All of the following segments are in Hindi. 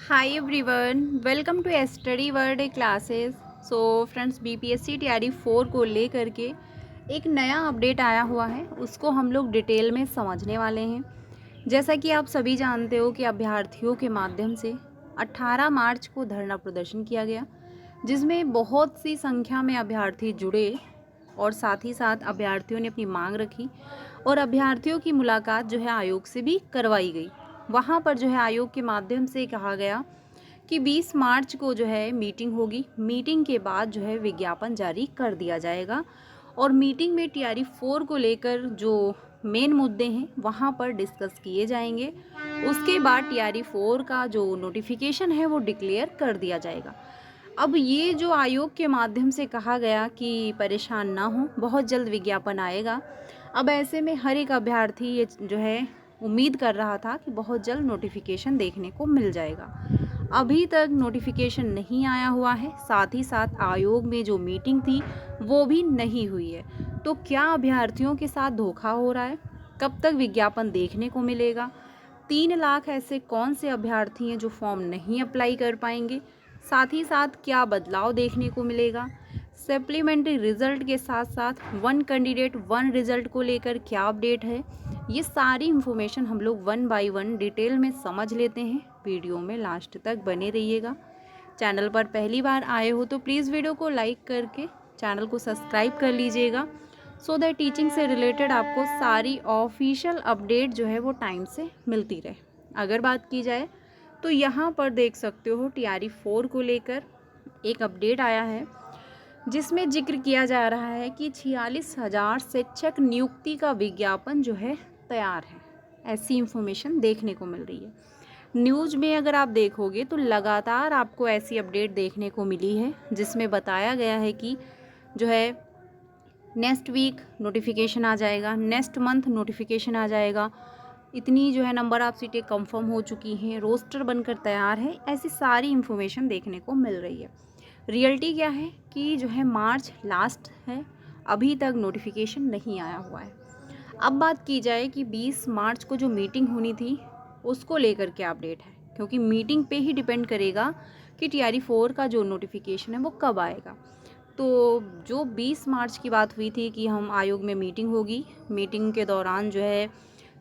Hi everyone, welcome to study world classes. So friends, BPSC TRE 4 को लेकर के एक नया अपडेट आया हुआ है, उसको हम लोग डिटेल में समझने वाले हैं। जैसा कि आप सभी जानते हो कि अभ्यर्थियों के माध्यम से 18 मार्च को धरना प्रदर्शन किया गया, जिसमें बहुत सी संख्या में अभ्यर्थी जुड़े और साथ ही साथ अभ्यर्थियों ने अपनी मांग रखी और अभ्यर्थियों की मुलाकात जो है आयोग से भी करवाई गई। वहाँ पर जो है आयोग के माध्यम से कहा गया कि 20 मार्च को जो है मीटिंग होगी। मीटिंग के बाद जो है विज्ञापन जारी कर दिया जाएगा और मीटिंग में टीआरई 4 को लेकर जो मेन मुद्दे हैं वहाँ पर डिस्कस किए जाएंगे। उसके बाद टीआरई 4 का जो नोटिफिकेशन है वो डिक्लेयर कर दिया जाएगा। अब ये जो आयोग के माध्यम से कहा गया कि परेशान ना हो, बहुत जल्द विज्ञापन आएगा। अब ऐसे में हर एक अभ्यर्थी ये जो है उम्मीद कर रहा था कि बहुत जल्द नोटिफिकेशन देखने को मिल जाएगा। अभी तक नोटिफिकेशन नहीं आया हुआ है, साथ ही साथ आयोग में जो मीटिंग थी वो भी नहीं हुई है। तो क्या अभ्यर्थियों के साथ धोखा हो रहा है? कब तक विज्ञापन देखने को मिलेगा? 3 लाख ऐसे कौन से अभ्यर्थी हैं जो फॉर्म नहीं अप्लाई कर पाएंगे? साथ ही साथ क्या बदलाव देखने को मिलेगा? सप्लीमेंट्री रिजल्ट के साथ साथ वन कैंडिडेट वन रिजल्ट को लेकर क्या अपडेट है? ये सारी इन्फॉर्मेशन हम लोग वन बाय वन डिटेल में समझ लेते हैं। वीडियो में लास्ट तक बने रहिएगा। चैनल पर पहली बार आए हो तो प्लीज़ वीडियो को लाइक करके चैनल को सब्सक्राइब कर लीजिएगा, सो दैट टीचिंग से रिलेटेड आपको सारी ऑफिशियल अपडेट जो है वो टाइम से मिलती रहे। अगर बात की जाए तो यहाँ पर देख सकते हो टीआरई 4 को लेकर एक अपडेट आया है, जिसमें जिक्र किया जा रहा है कि 46,000 शिक्षक नियुक्ति का विज्ञापन जो है तैयार है। ऐसी इंफॉर्मेशन देखने को मिल रही है। न्यूज़ में अगर आप देखोगे तो लगातार आपको ऐसी अपडेट देखने को मिली है, जिसमें बताया गया है कि जो है नेक्स्ट वीक नोटिफिकेशन आ जाएगा, नेक्स्ट मंथ नोटिफिकेशन आ जाएगा, इतनी जो है नंबर ऑफ सीटें कंफर्म हो चुकी हैं, रोस्टर बनकर तैयार है। ऐसी सारी इन्फॉर्मेशन देखने को मिल रही है। रियलिटी क्या है कि जो है मार्च लास्ट है, अभी तक नोटिफिकेशन नहीं आया हुआ है। अब बात की जाए कि 20 मार्च को जो मीटिंग होनी थी उसको लेकर क्या अपडेट है, क्योंकि मीटिंग पे ही डिपेंड करेगा कि टीआरई 4 का जो नोटिफिकेशन है वो कब आएगा। तो जो 20 मार्च की बात हुई थी कि हम आयोग में मीटिंग होगी, मीटिंग के दौरान जो है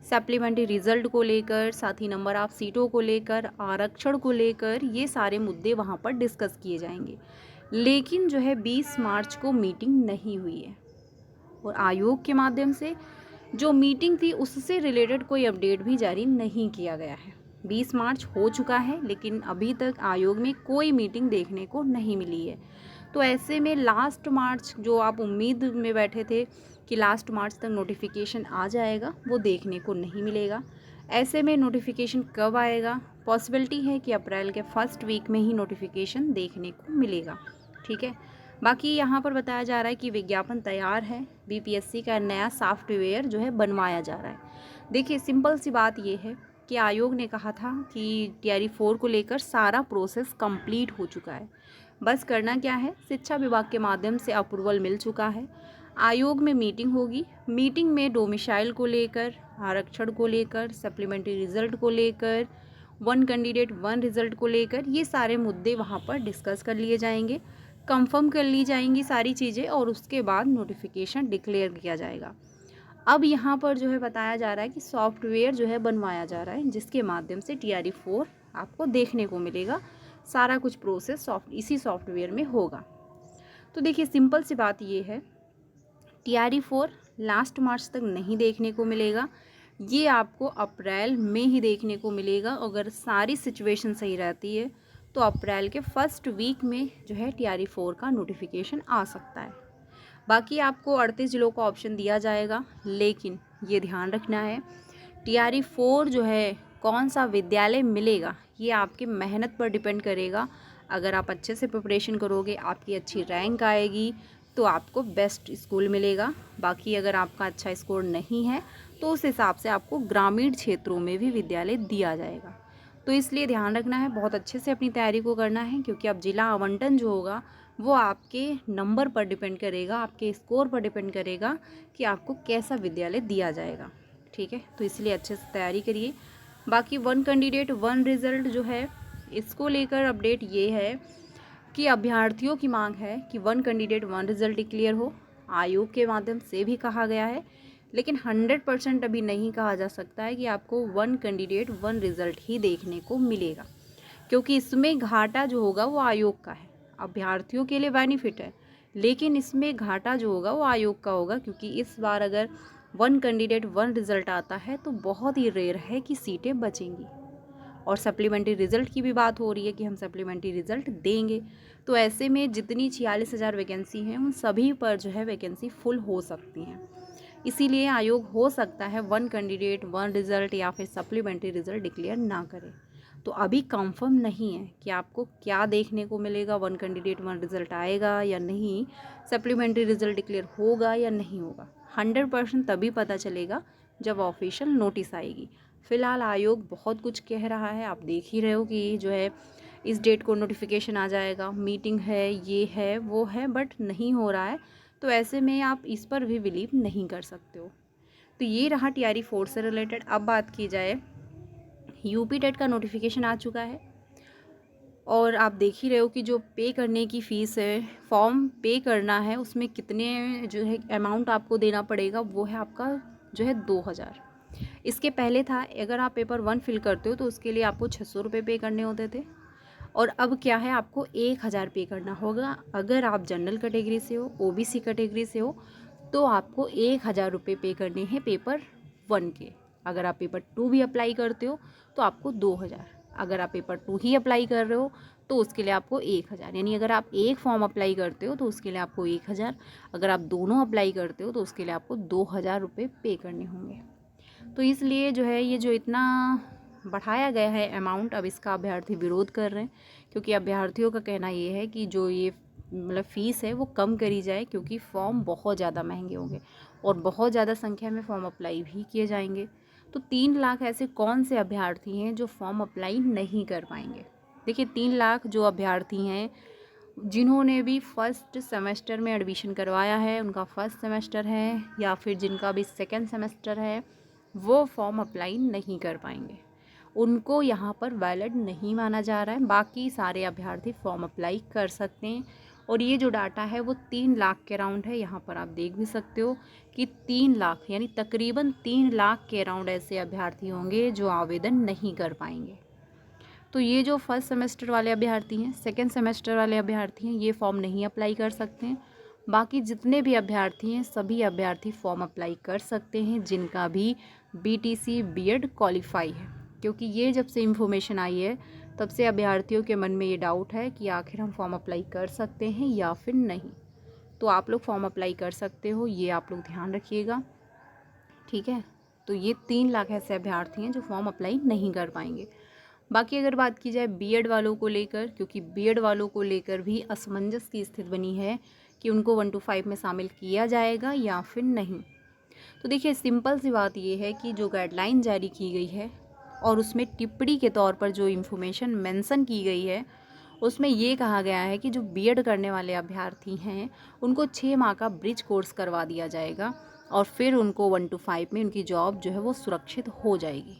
सप्लीमेंट्री रिजल्ट को लेकर, साथ ही नंबर ऑफ सीटों को लेकर, आरक्षण को लेकर, ये सारे मुद्दे वहाँ पर डिस्कस किए जाएंगे। लेकिन जो है 20 मार्च को मीटिंग नहीं हुई है और आयोग के माध्यम से जो मीटिंग थी उससे रिलेटेड कोई अपडेट भी जारी नहीं किया गया है। 20 मार्च हो चुका है लेकिन अभी तक आयोग में कोई मीटिंग देखने को नहीं मिली है। तो ऐसे में लास्ट मार्च जो आप उम्मीद में बैठे थे कि लास्ट मार्च तक नोटिफिकेशन आ जाएगा, वो देखने को नहीं मिलेगा। ऐसे में नोटिफिकेशन कब आएगा? पॉसिबिलिटी है कि अप्रैल के फर्स्ट वीक में ही नोटिफिकेशन देखने को मिलेगा। ठीक है। बाकी यहाँ पर बताया जा रहा है कि विज्ञापन तैयार है, बीपीएससी का नया सॉफ्टवेयर जो है बनवाया जा रहा है। देखिए, सिंपल सी बात ये है कि आयोग ने कहा था कि टीआरई 4 को लेकर सारा प्रोसेस कंप्लीट हो चुका है, बस करना क्या है, शिक्षा विभाग के माध्यम से अप्रूवल मिल चुका है। आयोग में मीटिंग होगी, मीटिंग में डोमिसाइल को लेकर, आरक्षण को लेकर, सप्लीमेंट्री रिजल्ट को लेकर, वन कैंडिडेट वन रिजल्ट को लेकर, ये सारे मुद्दे वहाँ पर डिस्कस कर लिए जाएंगे, कंफर्म कर ली जाएंगी सारी चीज़ें और उसके बाद नोटिफिकेशन डिक्लेयर किया जाएगा। अब यहाँ पर जो है बताया जा रहा है कि सॉफ्टवेयर जो है बनवाया जा रहा है, जिसके माध्यम से टीआरई 4 आपको देखने को मिलेगा। सारा कुछ प्रोसेस इसी सॉफ्टवेयर में होगा। तो देखिए, सिंपल सी बात ये है, टीआरई 4 लास्ट मार्च तक नहीं देखने को मिलेगा, ये आपको अप्रैल में ही देखने को मिलेगा। अगर सारी सिचुएशन सही रहती है तो अप्रैल के फर्स्ट वीक में जो है टीआरई 4 का नोटिफिकेशन आ सकता है। बाकी आपको 38 जिलों का ऑप्शन दिया जाएगा, लेकिन ये ध्यान रखना है टीआरई 4 जो है कौन सा विद्यालय मिलेगा ये आपकी मेहनत पर डिपेंड करेगा। अगर आप अच्छे से प्रिपरेशन करोगे, आपकी अच्छी रैंक आएगी तो आपको बेस्ट स्कूल मिलेगा। बाकी अगर आपका अच्छा स्कोर नहीं है तो उस हिसाब से आपको ग्रामीण क्षेत्रों में भी विद्यालय दिया जाएगा। तो इसलिए ध्यान रखना है, बहुत अच्छे से अपनी तैयारी को करना है, क्योंकि अब जिला आवंटन जो होगा वो आपके नंबर पर डिपेंड करेगा, आपके स्कोर पर डिपेंड करेगा कि आपको कैसा विद्यालय दिया जाएगा। ठीक है, तो इसलिए अच्छे से तैयारी करिए। बाकी वन कैंडिडेट वन रिज़ल्ट जो है इसको लेकर अपडेट ये है कि अभ्यर्थियों की मांग है कि 1 कैंडिडेट 1 रिजल्ट डिक्लेयर हो। आयोग के माध्यम से भी कहा गया है, लेकिन 100% अभी नहीं कहा जा सकता है कि आपको 1 कैंडिडेट 1 रिजल्ट ही देखने को मिलेगा, क्योंकि इसमें घाटा जो होगा वो आयोग का है। अभ्यर्थियों के लिए बेनिफिट है, लेकिन इसमें घाटा जो होगा वो आयोग का होगा, क्योंकि इस बार अगर 1 कैंडिडेट 1 रिजल्ट आता है तो बहुत ही रेयर है कि सीटें बचेंगी। और सप्लीमेंट्री रिज़ल्ट की भी बात हो रही है कि हम सप्लीमेंट्री रिज़ल्ट देंगे, तो ऐसे में जितनी 46,000 वैकेंसी हैं उन सभी पर जो है वैकेंसी फुल हो सकती हैं। इसीलिए आयोग हो सकता है 1 कैंडिडेट 1 रिज़ल्ट या फिर सप्लीमेंट्री रिज़ल्ट डिक्लेयर ना करे। तो अभी कंफर्म नहीं है कि आपको क्या देखने को मिलेगा, 1 कैंडिडेट 1 रिज़ल्ट आएगा या नहीं, सप्लीमेंट्री रिज़ल्ट डिक्लेयर होगा या नहीं होगा। 100% तभी पता चलेगा जब ऑफिशियल नोटिस आएगी। फ़िलहाल आयोग बहुत कुछ कह रहा है, आप देख ही रहे हो कि जो है इस डेट को नोटिफिकेशन आ जाएगा, मीटिंग है, ये है, वो है, बट नहीं हो रहा है। तो ऐसे में आप इस पर भी बिलीव नहीं कर सकते हो। तो ये रहा TRE 4 से रिलेटेड। अब बात की जाए, यूपी टेट का नोटिफिकेशन आ चुका है और आप देख ही रहे हो कि जो पे करने की फ़ीस है, फॉर्म पे करना है, उसमें कितने जो है अमाउंट आपको देना पड़ेगा, वो है आपका जो है 2,000। इसके पहले था, अगर आप पेपर 1 फिल करते हो तो उसके लिए आपको 600 रुपये पे करने होते थे, और अब क्या है, आपको 1,000 पे करना होगा। अगर आप जनरल कैटेगरी से हो, OBC कैटेगरी से हो, तो आपको 1,000 रुपये पे करने हैं पेपर 1 के। अगर आप पेपर 2 भी अप्लाई करते हो तो आपको 2,000। अगर आप पेपर 2 ही अप्लाई कर रहे हो तो उसके लिए आपको 1,000। यानी अगर आप एक फॉर्म अप्लाई करते हो तो उसके लिए आपको 1,000, अगर आप दोनों अप्लाई करते हो तो उसके लिए आपको 2,000 रुपये पे करने होंगे। तो इसलिए जो है ये जो इतना बढ़ाया गया है अमाउंट, अब इसका अभ्यर्थी विरोध कर रहे हैं, क्योंकि अभ्यर्थियों का कहना ये है कि जो ये मतलब फ़ीस है वो कम करी जाए, क्योंकि फॉर्म बहुत ज़्यादा महंगे होंगे और बहुत ज़्यादा संख्या में फॉर्म अप्लाई भी किए जाएंगे। तो 3 लाख ऐसे कौन से अभ्यर्थी हैं जो फॉर्म अप्लाई नहीं कर पाएंगे? देखिए, 3 लाख जो अभ्यर्थी हैं जिन्होंने भी फर्स्ट सेमेस्टर में एडमिशन करवाया है, उनका फर्स्ट सेमेस्टर है, या फिर जिनका भी सेकेंड सेमेस्टर है, वो फॉर्म अप्लाई नहीं कर पाएंगे। उनको यहाँ पर वैलिड नहीं माना जा रहा है। बाकी सारे अभ्यर्थी फॉर्म अप्लाई कर सकते हैं, और ये जो डाटा है वो 3 लाख के अराउंड है। यहाँ पर आप देख भी सकते हो कि 3 लाख यानी तकरीबन 3 लाख के अराउंड ऐसे अभ्यर्थी होंगे जो आवेदन नहीं कर पाएंगे। तो ये जो फर्स्ट सेमेस्टर वाले अभ्यर्थी हैं, सेकेंड सेमेस्टर वाले अभ्यर्थी हैं, ये फॉर्म नहीं अप्लाई कर सकते हैं। बाकी जितने भी अभ्यर्थी हैं सभी अभ्यर्थी फॉर्म अप्लाई कर सकते हैं जिनका भी BTC B.Ed क्वालिफाई है, क्योंकि ये जब से इन्फॉर्मेशन आई है तब से अभ्यर्थियों के मन में ये डाउट है कि आखिर हम फॉर्म अप्लाई कर सकते हैं या फिर नहीं। तो आप लोग फॉर्म अप्लाई कर सकते हो, ये आप लोग ध्यान रखिएगा, ठीक है। तो ये 3 लाख ऐसे अभ्यर्थी हैं जो फॉर्म अप्लाई नहीं कर पाएंगे। बाकी अगर बात की जाए B.Ed वालों को लेकर, क्योंकि B.Ed वालों को लेकर भी असमंजस की स्थिति बनी है कि उनको 1 to 5 में शामिल किया जाएगा या फिर नहीं। तो देखिए, सिंपल सी बात ये है कि जो गाइडलाइन जारी की गई है और उसमें टिप्पणी के तौर पर जो इन्फॉर्मेशन मेंशन की गई है, उसमें ये कहा गया है कि जो B.Ed करने वाले अभ्यर्थी हैं उनको 6 माह का ब्रिज कोर्स करवा दिया जाएगा, और फिर उनको 1 to 5 में उनकी जॉब जो है वो सुरक्षित हो जाएगी।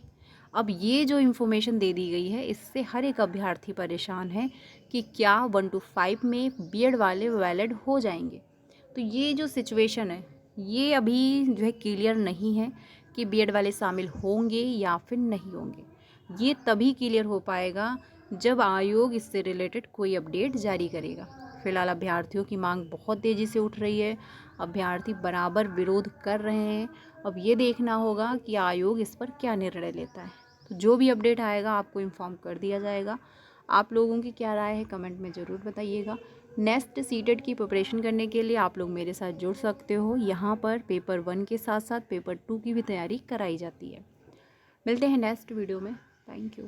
अब ये जो इन्फॉर्मेशन दे दी गई है, इससे हर एक अभ्यर्थी परेशान है कि क्या 1 to 5 में B.Ed वाले वैलिड हो जाएंगे। तो ये जो सिचुएशन है ये अभी जो है क्लियर नहीं है कि B.Ed वाले शामिल होंगे या फिर नहीं होंगे। ये तभी क्लियर हो पाएगा जब आयोग इससे रिलेटेड कोई अपडेट जारी करेगा। फिलहाल अभ्यर्थियों की मांग बहुत तेज़ी से उठ रही है, अभ्यर्थी बराबर विरोध कर रहे हैं। अब ये देखना होगा कि आयोग इस पर क्या निर्णय लेता है। तो जो भी अपडेट आएगा आपको इन्फॉर्म कर दिया जाएगा। आप लोगों की क्या राय है कमेंट में ज़रूर बताइएगा। नेक्स्ट सीटेट की प्रिपरेशन करने के लिए आप लोग मेरे साथ जुड़ सकते हो। यहाँ पर पेपर 1 के साथ साथ पेपर 2 की भी तैयारी कराई जाती है। मिलते हैं नेक्स्ट वीडियो में। Thank you.